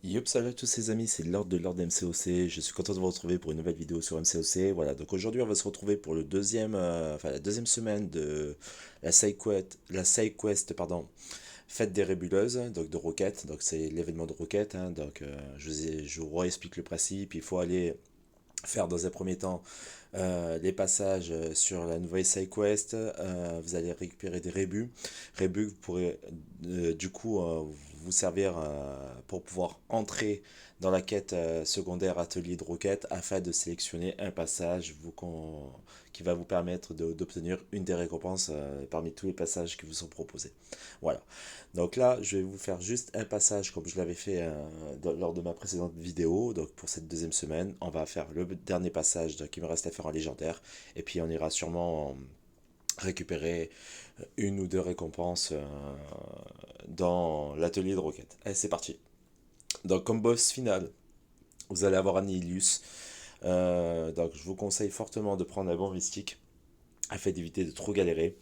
Yop, salut à tous les amis, c'est Lord MCOC. Je suis content de vous retrouver pour une nouvelle vidéo sur MCOC. Voilà, donc aujourd'hui on va se retrouver pour la deuxième semaine de la side quest, pardon, Fête des Rébuleuses, donc de Rocket. Donc c'est l'événement de Rocket, hein. Donc je vous réexplique le principe. Il faut aller faire dans un premier temps les passages sur la nouvelle side quest. Vous allez récupérer des rébus. Rébus, vous pourrez du coup vous servir pour pouvoir entrer dans la quête secondaire atelier de roquette afin de sélectionner un passage qui va vous permettre d'obtenir une des récompenses parmi tous les passages qui vous sont proposés. Voilà. Donc là, je vais vous faire juste un passage comme je l'avais fait lors de ma précédente vidéo. Donc pour cette deuxième semaine, on va faire le dernier passage qui me reste à faire en légendaire. Et puis on ira sûrement récupérer une ou deux récompenses dans l'atelier de roquette. Allez, c'est parti. Donc comme boss final, vous allez avoir Annihilus. Donc je vous conseille fortement de prendre un bon mystique afin d'éviter de trop galérer.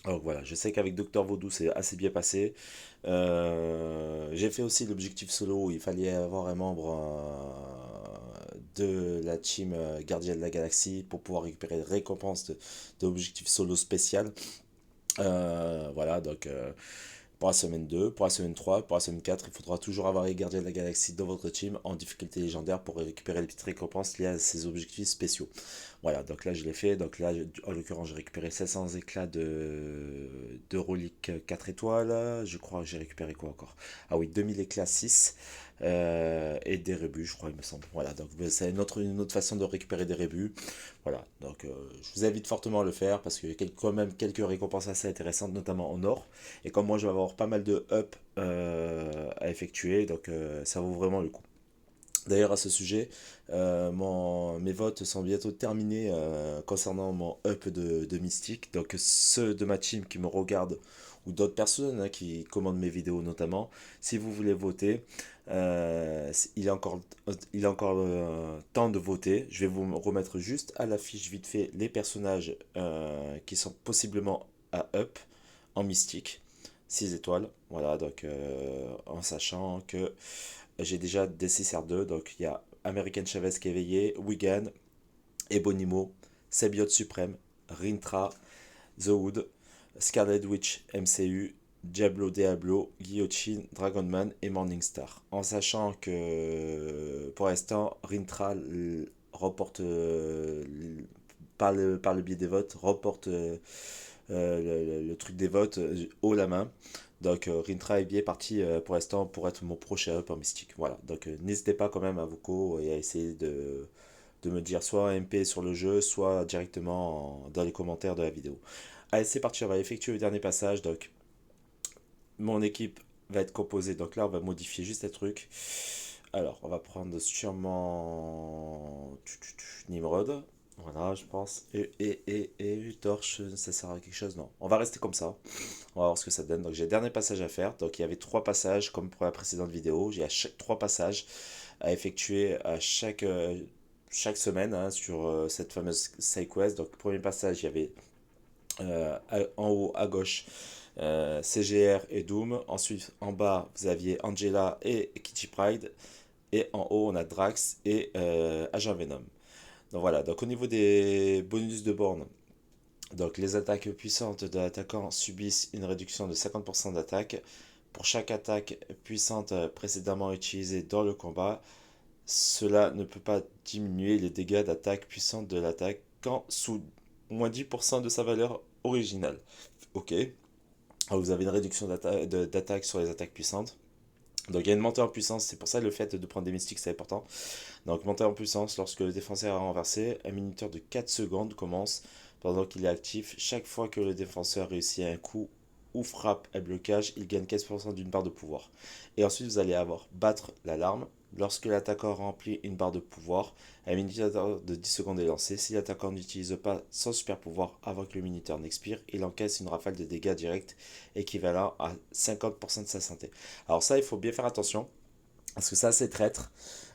Donc voilà, je sais qu'avec Docteur Vaudou c'est assez bien passé. J'ai fait aussi l'objectif solo où il fallait avoir un membre de la team Gardien de la Galaxie pour pouvoir récupérer des récompenses de l'objectif solo spécial. Voilà, donc pour la semaine 2, pour la semaine 3, pour la semaine 4, il faudra toujours avoir les gardiens de la galaxie dans votre team en difficulté légendaire pour récupérer les petites récompenses liées à ces objectifs spéciaux. Voilà, donc là je l'ai fait. Donc là, en l'occurrence, j'ai récupéré 700 éclats de reliques 4 étoiles. Je crois que j'ai récupéré quoi encore? Ah oui, 2000 éclats 6 et des rébus, je crois, il me semble. Voilà, donc c'est une autre façon de récupérer des rébus. Voilà, donc je vous invite fortement à le faire parce qu'il y a quand même quelques récompenses assez intéressantes, notamment en or. Et comme moi je vais avoir pas mal de up à effectuer, donc ça vaut vraiment le coup. D'ailleurs, à ce sujet, mes votes sont bientôt terminés concernant mon up de Mystique. Donc, ceux de ma team qui me regardent ou d'autres personnes hein, qui commandent mes vidéos notamment, si vous voulez voter, il est encore temps de voter. Je vais vous remettre juste à l'affiche vite fait les personnages qui sont possiblement à up en Mystique. 6 étoiles, voilà, donc en sachant que j'ai déjà des CCR2, donc il y a American Chavez qui est éveillé, Wigan, Ebonimo, Symbiote Suprême, Rintra, The Hood, Scarlet Witch MCU, Diablo, Guillotine, Dragonman et Morningstar. En sachant que pour l'instant, Rintra reporte, par le biais des votes, reporte le truc des votes haut la main. Donc Rintra est bien parti pour l'instant pour être mon prochain up en mystique. Voilà, donc n'hésitez pas quand même à vous co et à essayer de me dire soit MP sur le jeu, soit directement dans les commentaires de la vidéo. Allez, c'est parti, on va effectuer le dernier passage. Donc mon équipe va être composée. Donc là, on va modifier juste un truc. Alors, on va prendre sûrement Nimrod. Voilà, je pense. Et Torche, ça sert à quelque chose? Non. On va rester comme ça. On va voir ce que ça donne. Donc j'ai le dernier passage à faire. Donc il y avait trois passages comme pour la précédente vidéo. J'ai à chaque trois passages à effectuer à chaque semaine hein, sur cette fameuse side quest. Donc premier passage, il y avait en haut à gauche CGR et Doom. Ensuite en bas, vous aviez Angela et Kitty Pride. Et en haut, on a Drax et Agent Venom. Donc voilà, donc au niveau des bonus de borne, donc les attaques puissantes de l'attaquant subissent une réduction de 50% d'attaque. Pour chaque attaque puissante précédemment utilisée dans le combat, cela ne peut pas diminuer les dégâts d'attaque puissante de l'attaquant sous moins 10% de sa valeur originale. Ok, alors vous avez une réduction d'attaque sur les attaques puissantes. Donc il y a une montée en puissance, c'est pour ça le fait de prendre des mystiques c'est important. Donc montée en puissance, lorsque le défenseur est renversé, un minuteur de 4 secondes commence pendant qu'il est actif. Chaque fois que le défenseur réussit un coup ou frappe un blocage, il gagne 15% d'une barre de pouvoir. Et ensuite vous allez avoir battre l'alarme. Lorsque l'attaquant remplit une barre de pouvoir, un minuteur de 10 secondes est lancé. Si l'attaquant n'utilise pas son super pouvoir avant que le minuteur n'expire, il encaisse une rafale de dégâts directs équivalent à 50% de sa santé. Alors ça, il faut bien faire attention, parce que ça c'est traître.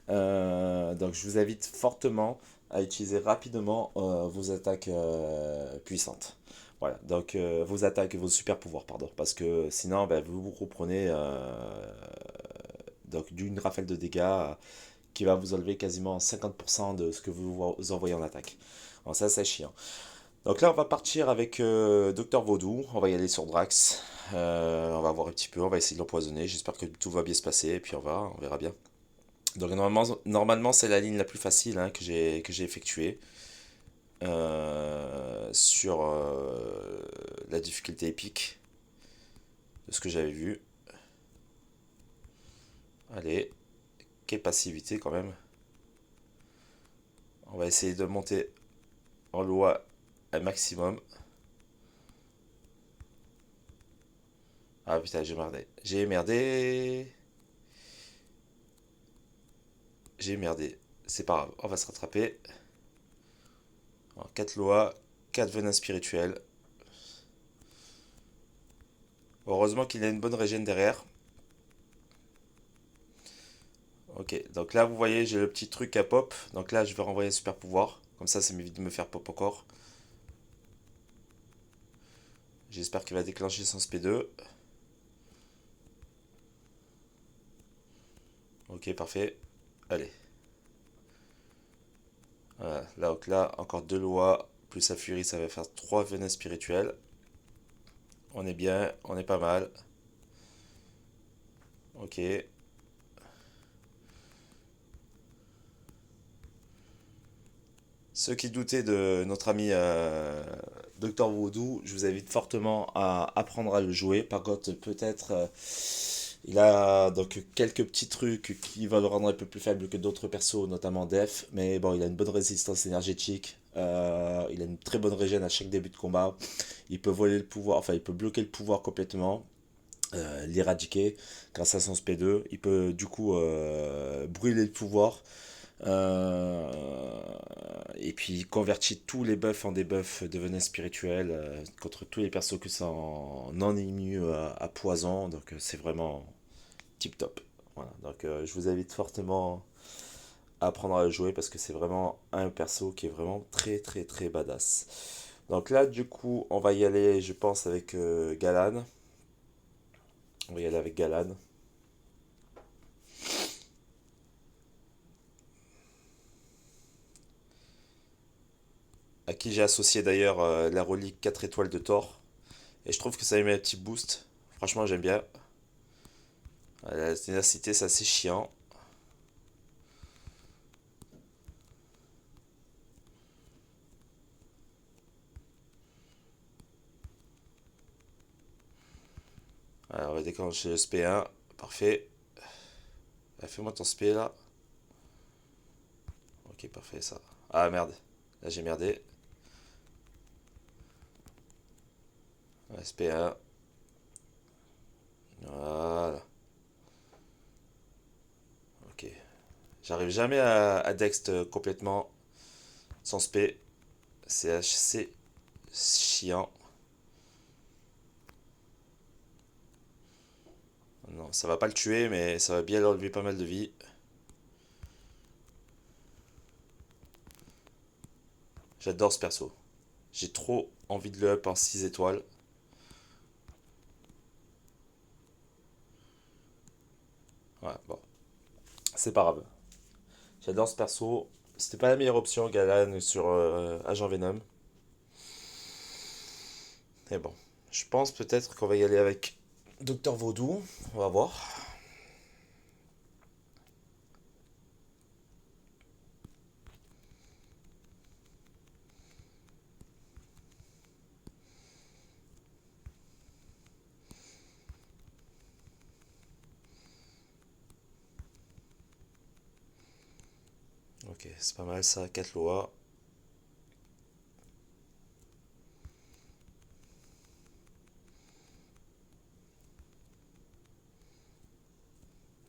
Donc je vous invite fortement à utiliser rapidement vos attaques puissantes. Voilà, donc vos attaques, vos super pouvoirs, pardon, parce que sinon ben, vous vous reprenez Donc d'une rafale de dégâts qui va vous enlever quasiment 50% de ce que vous envoyez en attaque. Bon, ça c'est chiant. Donc là on va partir avec Docteur Vaudou, on va y aller sur Drax. On va voir un petit peu, on va essayer de l'empoisonner, j'espère que tout va bien se passer et puis on verra bien. Donc normalement c'est la ligne la plus facile hein, que j'ai effectuée sur la difficulté épique de ce que j'avais vu. Allez, quelle passivité quand même. On va essayer de monter en loi un maximum. Ah putain, j'ai merdé. J'ai merdé. J'ai merdé. C'est pas grave, on va se rattraper. 4 lois, 4 venins spirituels. Heureusement qu'il a une bonne régène derrière. Ok, donc là vous voyez j'ai le petit truc à pop. Donc là je vais renvoyer un super pouvoir. Comme ça m'évite de me faire pop encore. J'espère qu'il va déclencher son SP2. Ok, parfait. Allez. Voilà, donc là, encore 2 lois, plus sa furie, ça va faire 3 venins spirituels. On est bien, on est pas mal. Ok. Ceux qui doutaient de notre ami Dr Voodoo, je vous invite fortement à apprendre à le jouer. Par contre, peut-être il a donc quelques petits trucs qui vont le rendre un peu plus faible que d'autres persos, notamment Def. Mais bon, il a une bonne résistance énergétique. Il a une très bonne régène à chaque début de combat. Il peut voler le pouvoir, enfin il peut bloquer le pouvoir complètement, l'éradiquer grâce à son SP2. Il peut du coup brûler le pouvoir. Et puis il convertit tous les buffs en des buffs de venin spirituel contre tous les persos qui sont non immus à poison. Donc c'est vraiment tip top. Voilà. Donc je vous invite fortement à apprendre à le jouer parce que c'est vraiment un perso qui est vraiment très très très badass. Donc là du coup on va y aller je pense avec Galan. On va y aller avec Galan. À qui j'ai associé d'ailleurs la relique 4 étoiles de Thor. Et je trouve que ça lui met un petit boost. Franchement j'aime bien. La ténacité c'est assez chiant. Alors on va déclencher le SP1. Parfait. Fais-moi ton SP là. Ok parfait ça. Ah merde. Là j'ai merdé. SP1. Voilà. Ok. J'arrive jamais à Dext complètement sans SP. C'est assez chiant. Non, ça va pas le tuer, mais ça va bien lui enlever pas mal de vie. J'adore ce perso. J'ai trop envie de le up en 6 étoiles. Ouais, bon. C'est pas grave. J'adore ce perso. C'était pas la meilleure option, Galan, sur Agent Venom. Mais bon. Je pense peut-être qu'on va y aller avec Docteur Vaudou. On va voir. Ok, c'est pas mal ça. 4 lois.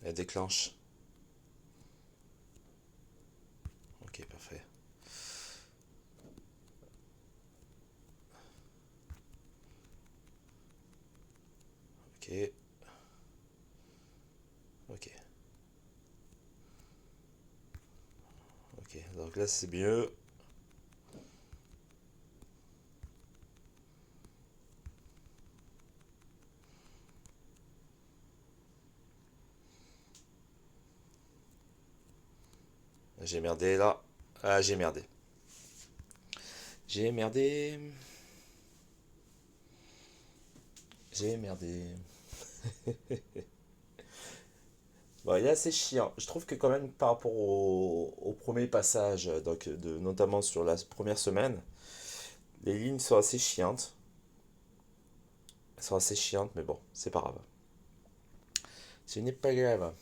Elle déclenche. Ok, parfait. Ok. Ok. Ok. Donc là, c'est mieux. J'ai merdé là. Ah, j'ai merdé. J'ai merdé. J'ai merdé. Bon, il est assez chiant. Je trouve que quand même par rapport au premier passage, donc notamment sur la première semaine, les lignes sont assez chiantes. Elles sont assez chiantes, mais bon, c'est pas grave. Ce n'est pas grave.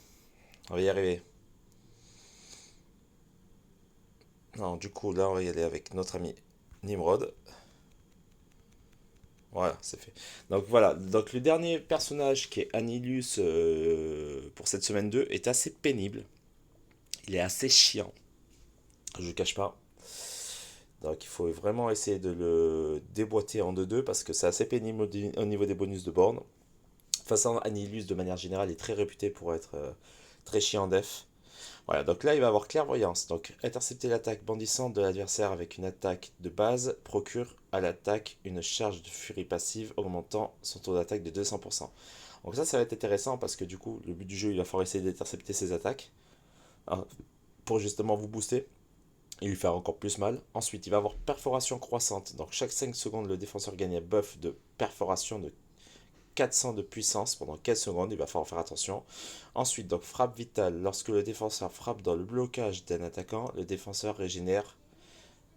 On va y arriver. Non, du coup, là, on va y aller avec notre ami Nimrod. Voilà, c'est fait. Donc voilà, donc le dernier personnage qui est Annihilus pour cette semaine 2 est assez pénible. Il est assez chiant, je ne cache pas. Donc il faut vraiment essayer de le déboîter en 2-2 parce que c'est assez pénible au niveau des bonus de borne. De toute façon, Annihilus de manière générale est très réputé pour être très chiant en def. Voilà, donc là il va avoir clairvoyance. Donc intercepter l'attaque bandissante de l'adversaire avec une attaque de base procure à l'attaque une charge de furie passive augmentant son taux d'attaque de 200%. Donc ça va être intéressant parce que du coup le but du jeu il va falloir essayer d'intercepter ses attaques hein, pour justement vous booster et lui faire encore plus mal. Ensuite il va avoir perforation croissante. Donc chaque 5 secondes le défenseur gagne un buff de perforation de 400 de puissance pendant 15 secondes, il va falloir faire attention. Ensuite, donc frappe vitale, lorsque le défenseur frappe dans le blocage d'un attaquant, le défenseur régénère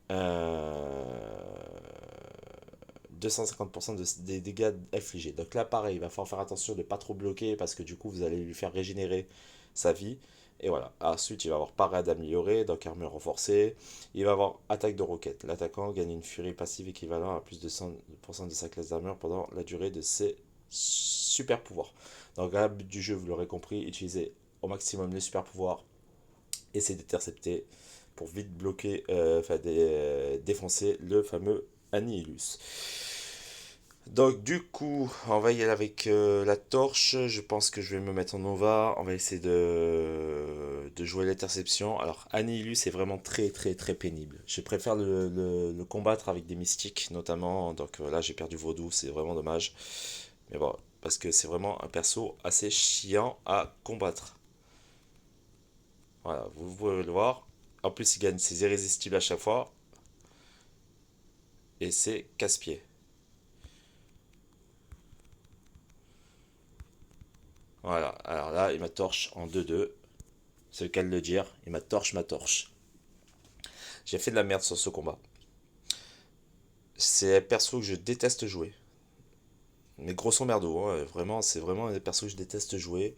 250% des dégâts infligés. Donc là, pareil, il va falloir faire attention de ne pas trop bloquer parce que du coup, vous allez lui faire régénérer sa vie. Et voilà. Ensuite, il va avoir parade améliorée, donc armure renforcée. Il va avoir attaque de roquette. L'attaquant gagne une furie passive équivalent à plus de 100% de sa classe d'armure pendant la durée de ses super pouvoirs. Donc là, le but du jeu, vous l'aurez compris, utilisez au maximum les super pouvoirs. Essayez d'intercepter pour vite bloquer, défoncer le fameux Annihilus. Donc du coup, on va y aller avec la torche. Je pense que je vais me mettre en Nova. On va essayer de jouer l'interception. Alors Annihilus est vraiment très très très pénible. Je préfère le combattre avec des mystiques notamment. Donc là j'ai perdu Vaudou, c'est vraiment dommage. Mais bon, parce que c'est vraiment un perso assez chiant à combattre. Voilà, vous pouvez le voir. En plus il gagne ses irrésistibles à chaque fois. Et c'est casse-pied. Voilà, alors là il m'a torche en 2-2. C'est le cas de le dire, il m'a torche ma torche. J'ai fait de la merde sur ce combat. C'est un perso que je déteste jouer. Mais grosso merdo, hein, vraiment, c'est vraiment un des persos que je déteste jouer.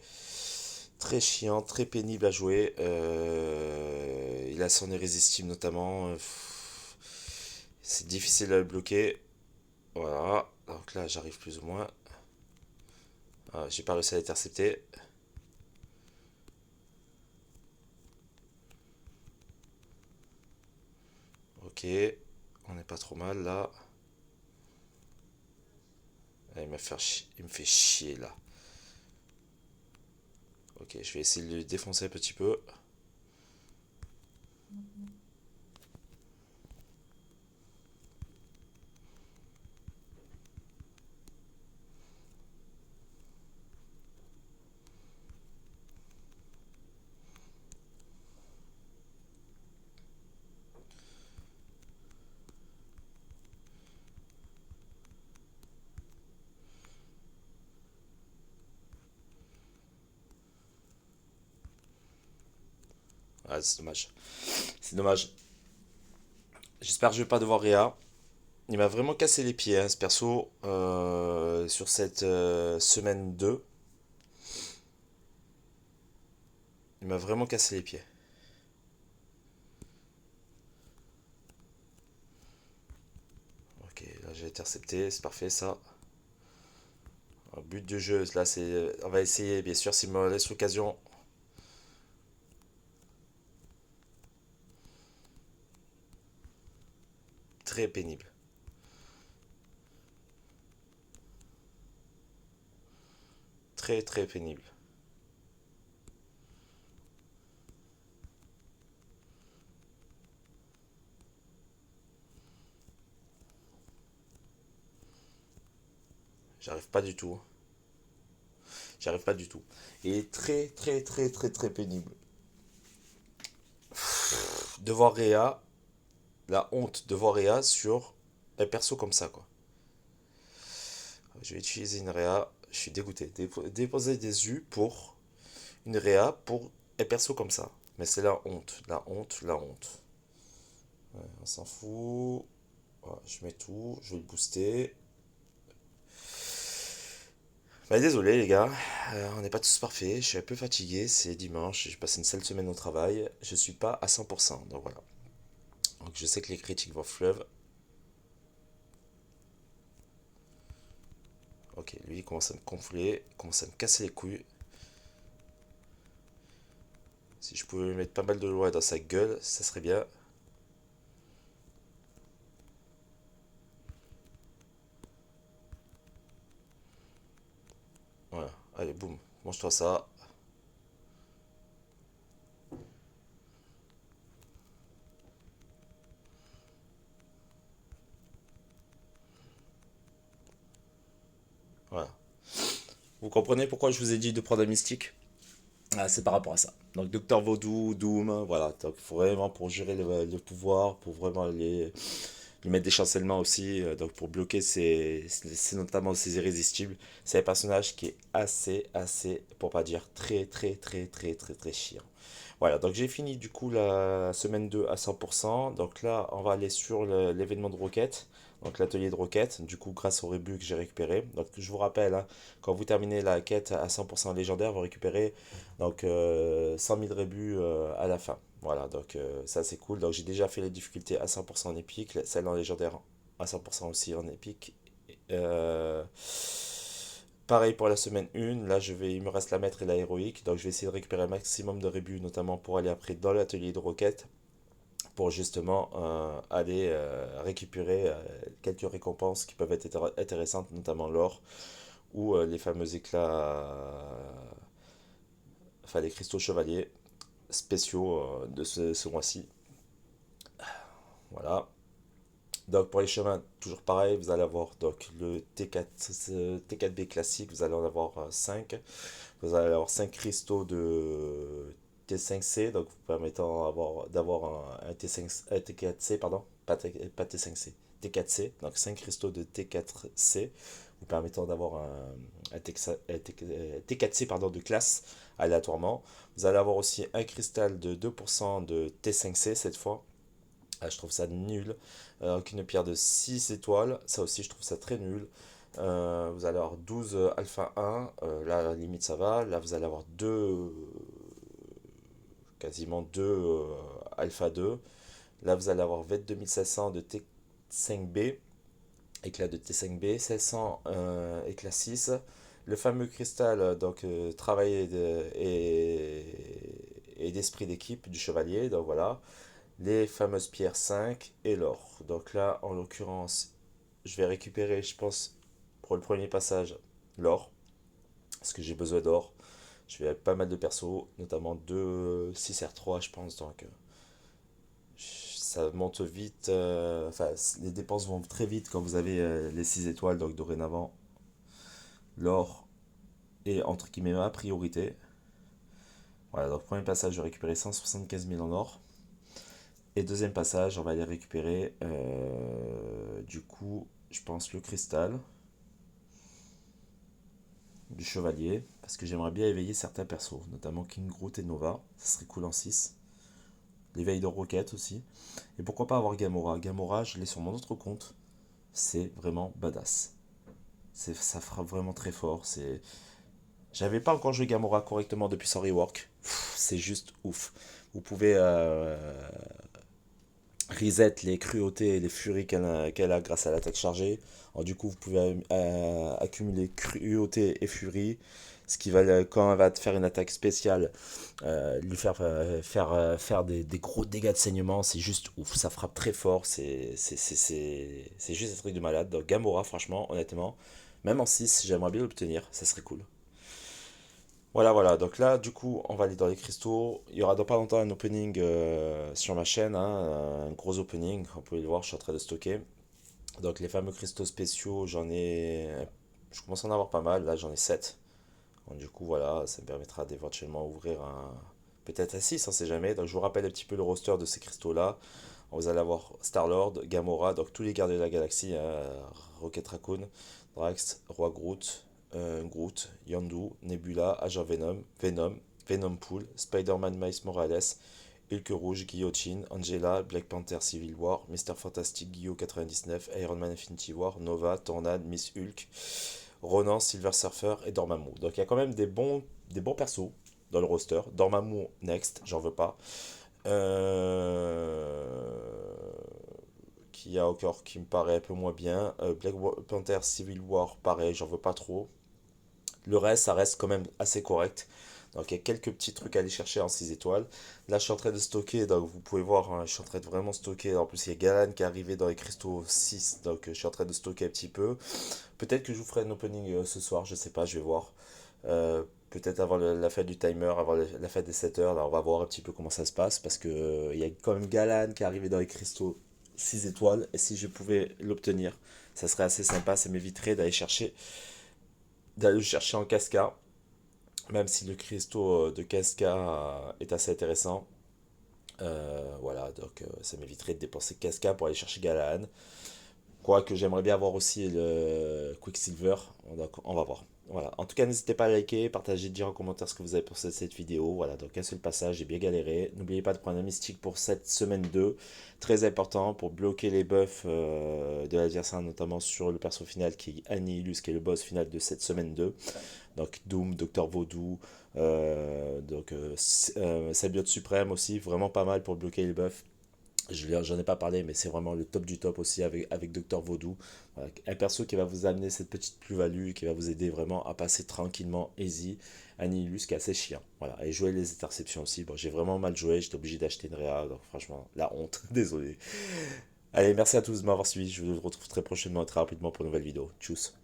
Très chiant, très pénible à jouer. Il a son irrésistible notamment. C'est difficile à le bloquer. Voilà. Donc là, j'arrive plus ou moins. Ah, j'ai pas réussi à l'intercepter. Ok. On n'est pas trop mal là. Ah, il me fait chier là. Ok, je vais essayer de le défoncer un petit peu. Ah, c'est dommage. C'est dommage. J'espère que je vais pas devoir réa. Il m'a vraiment cassé les pieds, hein, ce perso, sur cette semaine 2. Il m'a vraiment cassé les pieds. Ok, là j'ai intercepté, c'est parfait ça. Un but de jeu, là c'est. On va essayer, bien sûr, s'il me laisse l'occasion. Très pénible. Très très pénible. J'arrive pas du tout. J'arrive pas du tout. Et très très très très très pénible. de voir Réa, la honte de voir Réa sur un perso comme ça, quoi. Je vais utiliser une Réa, je suis dégoûté. Déposer des U pour une Réa pour un perso comme ça. Mais c'est la honte, la honte, la honte. Ouais, on s'en fout. Voilà, je mets tout, je vais le booster. Bah, désolé les gars, on n'est pas tous parfaits, je suis un peu fatigué, c'est dimanche, j'ai passé une sale semaine au travail, je suis pas à 100%, donc voilà. Donc je sais que les critiques vont fleuve. Ok, lui il commence à me gonfler, il commence à me casser les couilles. Si je pouvais lui mettre pas mal de lois dans sa gueule, ça serait bien. Voilà, allez boum, mange-toi ça. Voilà. Vous comprenez pourquoi je vous ai dit de prendre un mystique? Ah, c'est par rapport à ça. Donc Docteur Vaudou, Doom, voilà. Donc vraiment pour gérer le pouvoir, pour vraiment lui mettre des chancellements aussi, donc pour bloquer c'est notamment ses irrésistibles. C'est un personnage qui est assez, pour pas dire très chiant. Voilà, donc j'ai fini du coup la semaine 2 à 100%. Donc là, on va aller sur l'événement de Rocket, donc l'atelier de Rocket, du coup grâce au rébut que j'ai récupéré. Donc je vous rappelle, hein, quand vous terminez la quête à 100% légendaire, vous récupérez donc 100 000 rébus à la fin. Voilà, donc ça c'est cool. Donc j'ai déjà fait les difficultés à 100% en épique, celle en légendaire à 100% aussi en épique. Euh, Pareil pour la semaine 1, là il me reste la maître et la héroïque, donc je vais essayer de récupérer un maximum de rébus, notamment pour aller après dans l'atelier de roquette, pour justement aller récupérer quelques récompenses qui peuvent être intéressantes, notamment l'or ou les fameux éclats, enfin les cristaux chevaliers spéciaux de ce mois-ci. Voilà. Donc pour les chemins, toujours pareil, vous allez avoir donc le T4B classique, vous allez en avoir 5. Vous allez avoir 5 cristaux de T5C, donc vous permettant d'avoir un T5, un T4C, pardon, pas T5C, T4C, donc 5 cristaux de T4C, vous permettant d'avoir un T4C pardon, de classe aléatoirement. Vous allez avoir aussi un cristal de 2% de T5C cette fois. Ah, je trouve ça nul. Une pierre de 6 étoiles, ça aussi je trouve ça très nul. Vous allez avoir 12 alpha 1, là à la limite ça va. Là vous allez avoir quasiment 2 alpha 2. Là vous allez avoir 22 500 de T5B, éclat de T5B, 700 éclat 6. Le fameux cristal, donc travail et d'esprit d'équipe du chevalier, donc voilà les fameuses pierres 5 et l'or. Donc là, en l'occurrence, je vais récupérer, je pense, pour le premier passage, l'or, parce que j'ai besoin d'or. Je vais avec pas mal de persos, notamment 2 6R3, je pense, donc ça monte vite. Enfin, les dépenses vont très vite quand vous avez les 6 étoiles, donc dorénavant, l'or est entre guillemets ma priorité. Voilà, donc premier passage, je vais récupérer 175 000 en or. Et deuxième passage, on va aller récupérer du coup, je pense, le cristal du chevalier. Parce que j'aimerais bien éveiller certains persos, notamment King Groot et Nova. Ça serait cool en 6. L'éveil de Rocket aussi. Et pourquoi pas avoir Gamora. Gamora, je l'ai sur mon autre compte. C'est vraiment badass. Ça frappe vraiment très fort. J'avais pas encore joué Gamora correctement depuis son rework. C'est juste ouf. Vous pouvez reset les cruautés et les furies qu'elle a grâce à l'attaque chargée. Alors, du coup, vous pouvez accumuler cruauté et furie. Ce qui va, quand elle va te faire une attaque spéciale, lui faire des gros dégâts de saignement. C'est juste ouf. Ça frappe très fort. C'est juste un truc de malade. Donc, Gamora, franchement, honnêtement, même en 6 j'aimerais bien l'obtenir. Ça serait cool. Voilà, voilà. Donc là, du coup, on va aller dans les cristaux. Il y aura dans pas longtemps un opening sur ma chaîne, hein, un gros opening. Vous pouvez le voir, je suis en train de stocker. Donc les fameux cristaux spéciaux, je commence à en avoir pas mal. Là, j'en ai 7. Donc, du coup, voilà, ça me permettra d'éventuellement ouvrir peut-être à 6, on sait jamais. Donc je vous rappelle un petit peu le roster de ces cristaux-là. Vous allez avoir Star-Lord, Gamora, donc tous les gardiens de la galaxie, hein, Rocket Raccoon, Drax, Roi Groot, Groot, Yondu, Nebula, Agent Venom, Venom Pool, Spider-Man Miles Morales, Hulk Rouge, Guillotine, Angela, Black Panther Civil War, Mister Fantastic, Guillaume 99, Iron Man Infinity War, Nova, Tornade, Miss Hulk, Ronan, Silver Surfer et Dormammu. Donc il y a quand même des bons persos dans le roster. Dormammu, next, j'en veux pas. Qui a encore qui me paraît un peu moins bien. Black Panther Civil War, pareil, j'en veux pas trop. Le reste, ça reste quand même assez correct. Donc il y a quelques petits trucs à aller chercher en 6 étoiles. Là, je suis en train de stocker, donc vous pouvez voir, hein, je suis en train de vraiment stocker. En plus, il y a Galan qui est arrivé dans les cristaux 6, donc je suis en train de stocker un petit peu. Peut-être que je vous ferai un opening ce soir, je sais pas, je vais voir. Peut-être avant la fin du timer, avant la fin des 7 heures, là, on va voir un petit peu comment ça se passe. Parce que il y a quand même Galan qui est arrivé dans les cristaux 6 étoiles. Et si je pouvais l'obtenir, ça serait assez sympa. Ça m'éviterait d'aller le chercher en casca. Même si le cristaux de casca est assez intéressant. Voilà, donc ça m'éviterait de dépenser casca pour aller chercher Galan. Quoique j'aimerais bien avoir aussi le Quicksilver. Donc on va voir. Voilà. En tout cas, n'hésitez pas à liker, partager, dire en commentaire ce que vous avez pensé de cette vidéo. Voilà, donc un seul passage, j'ai bien galéré. N'oubliez pas de prendre un mystique pour cette semaine 2. Très important pour bloquer les buffs de l'adversaire, notamment sur le perso final qui est Annihilus, qui est le boss final de cette semaine 2. Donc Doom, Docteur Vaudou, Symbiote Suprême aussi, vraiment pas mal pour bloquer les buffs. J'en ai pas parlé, mais c'est vraiment le top du top aussi avec Docteur Vaudou. Voilà, un perso qui va vous amener cette petite plus-value, qui va vous aider vraiment à passer tranquillement, easy. Annihilus qui est assez chiant. Voilà, et jouer les interceptions aussi. Bon, j'ai vraiment mal joué, j'étais obligé d'acheter une réa, donc franchement, la honte, désolé. Allez, merci à tous de m'avoir suivi, je vous retrouve très prochainement et très rapidement pour une nouvelle vidéo. Tchuss.